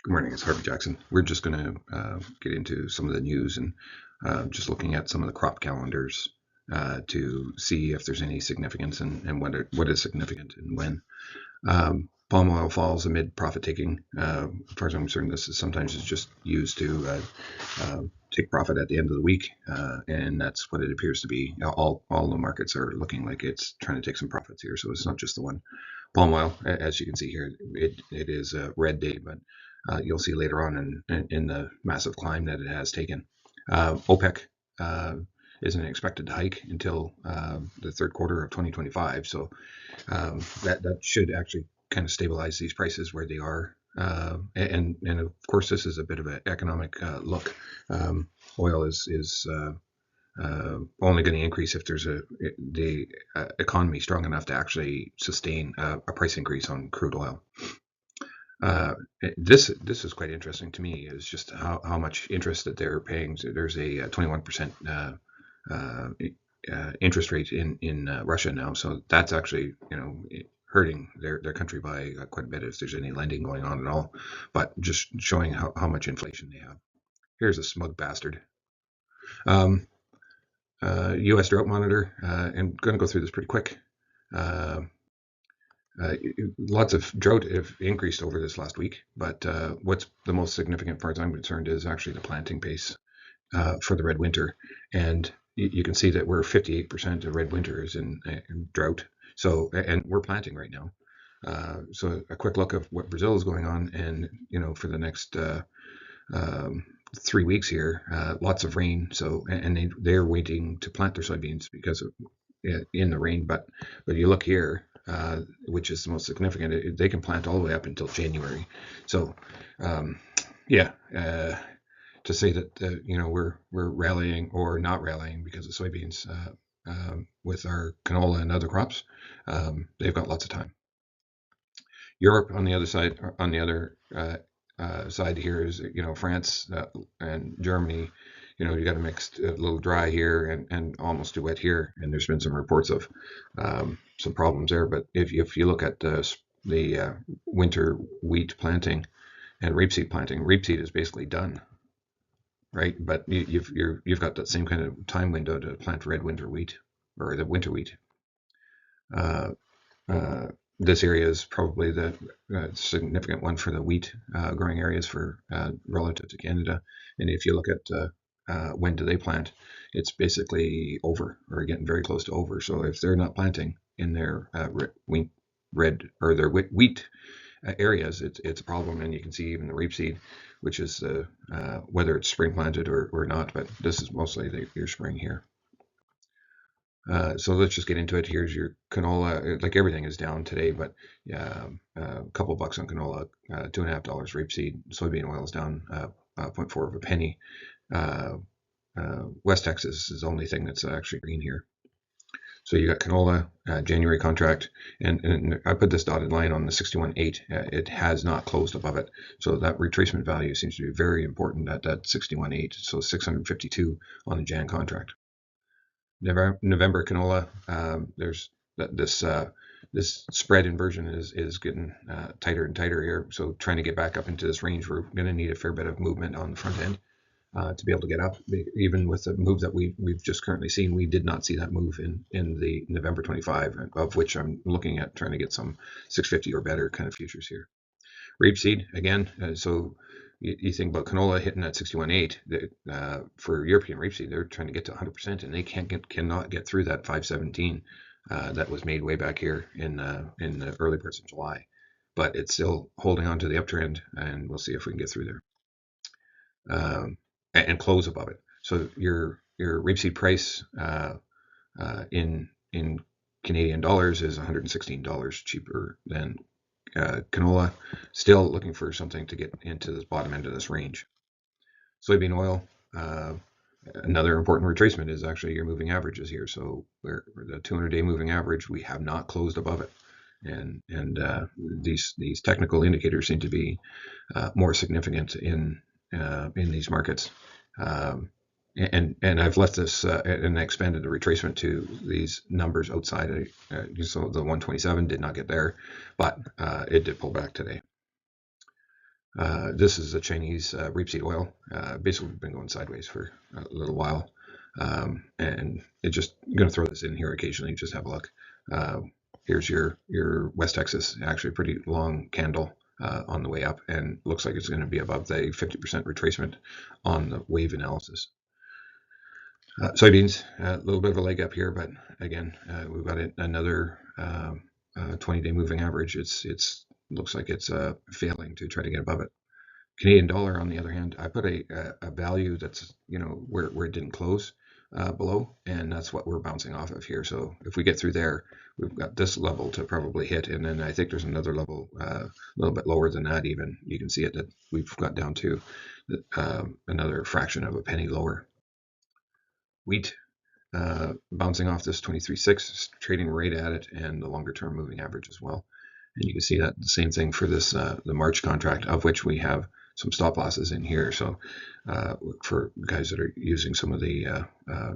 Good morning, it's Harvey Jackson. We're just going to get into some of the news and just looking at some of the crop calendars to see if there's any significance and what is significant and when. Palm oil falls amid profit taking. As far as I'm concerned, this is sometimes it's just used to take profit at the end of the week, and that's what it appears to be. All the markets are looking like it's trying to take some profits here, so it's not just the one. Palm oil, as you can see here, it is a red day, but you'll see later on in the massive climb that it has taken. OPEC isn't expected to hike until the third quarter of 2025, so that should actually kind of stabilize these prices where they are. And of course, this is a bit of an economic look. Oil is only going to increase if there's the economy strong enough to actually sustain a price increase on crude oil. This is quite interesting to me. Is just how much interest that they're paying. So there's a 21% interest rate in Russia now, so that's actually hurting their country by quite a bit if there's any lending going on at all. But just showing how much inflation they have. Here's a smug bastard. U.S. drought monitor. I'm going to go through this pretty quick. Lots of drought have increased over this last week, but what's the most significant, as far as I'm concerned, is actually the planting pace for the red winter. And you can see that we're 58% of red winter is in drought. So, and we're planting right now. So a quick look of what Brazil is going on, and for the next 3 weeks here, lots of rain. So, and they're waiting to plant their soybeans because of in the rain. But you look here, which is the most significant, they can plant all the way up until January. So, yeah. To say that we're rallying or not rallying because of soybeans with our canola and other crops, they've got lots of time. Europe on the other side, side here is France and Germany. You got a mixed, a little dry here and almost too wet here, and there's been some reports of some problems there. But if you look at the winter wheat planting and rapeseed planting, rapeseed is basically done. Right, but you've got that same kind of time window to plant red winter wheat or the winter wheat. This area is probably the significant one for the wheat growing areas for relative to Canada. And if you look at when do they plant, it's basically over or getting very close to over. So if they're not planting in their red or their wheat areas, it's a problem. And you can see even the rapeseed, which is whether it's spring planted or not, but this is mostly your spring here. So let's just get into it. Here's your canola. Like everything is down today, but yeah, a couple bucks on canola, $2.50 rapeseed. Soybean oil is down 0.4 of a penny. West Texas is the only thing that's actually green here. So you got canola, January contract, and I put this dotted line on the 61.8. It has not closed above it. So that retracement value seems to be very important at that 61.8. So 652 on the Jan contract. November canola, there's this spread inversion is getting tighter and tighter here. So trying to get back up into this range, we're going to need a fair bit of movement on the front end. To be able to get up, even with the move that we've just currently seen, we did not see that move in the November 25, of which I'm looking at trying to get some 650 or better kind of futures here. Rapeseed again, so you think about canola hitting at 61.8 for European rapeseed, they're trying to get to 100%, and they cannot get through that 517 that was made way back here in the early parts of July, but it's still holding on to the uptrend, and we'll see if we can get through there. And close above it. So your rapeseed price in Canadian dollars is $116 cheaper than canola. Still looking for something to get into this bottom end of this range. Soybean oil. Another important retracement is actually your moving averages here. So we're the 200-day moving average. We have not closed above it, and these technical indicators seem to be more significant in these markets. And I've left this and expanded the retracement to these numbers outside. So the 127 did not get there, but it did pull back today. This is a Chinese rapeseed oil. Basically, been going sideways for a little while, and it's just going to throw this in here occasionally. Just have a look. Uh, Here's your West Texas, actually a pretty long candle on the way up, and looks like it's going to be above the 50% retracement on the wave analysis. Soybeans, a little bit of a leg up here, but again, we've got another 20-day moving average. It's looks like it's failing to try to get above it. Canadian dollar, on the other hand, I put a value that's where it didn't close below, and that's what we're bouncing off of here. So if we get through there, we've got this level to probably hit, and then I think there's another level a little bit lower than that. Even you can see it that we've got down to another fraction of a penny lower. Wheat, bouncing off this 23.6, trading right at it, and the longer term moving average as well. And you can see that the same thing for this the March contract, of which we have some stop losses in here. So for guys that are using some of the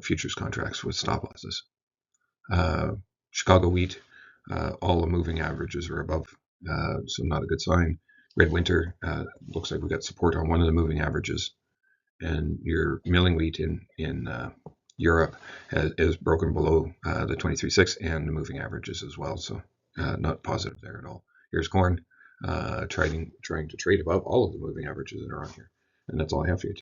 futures contracts with stop losses. Chicago wheat, all the moving averages are above, so not a good sign. Red winter, looks like we got support on one of the moving averages, and your milling wheat in Europe is broken below the 23.6 and the moving averages as well. So not positive there at all. Here's corn, trying to trade above all of the moving averages that are on here. And that's all I have for you.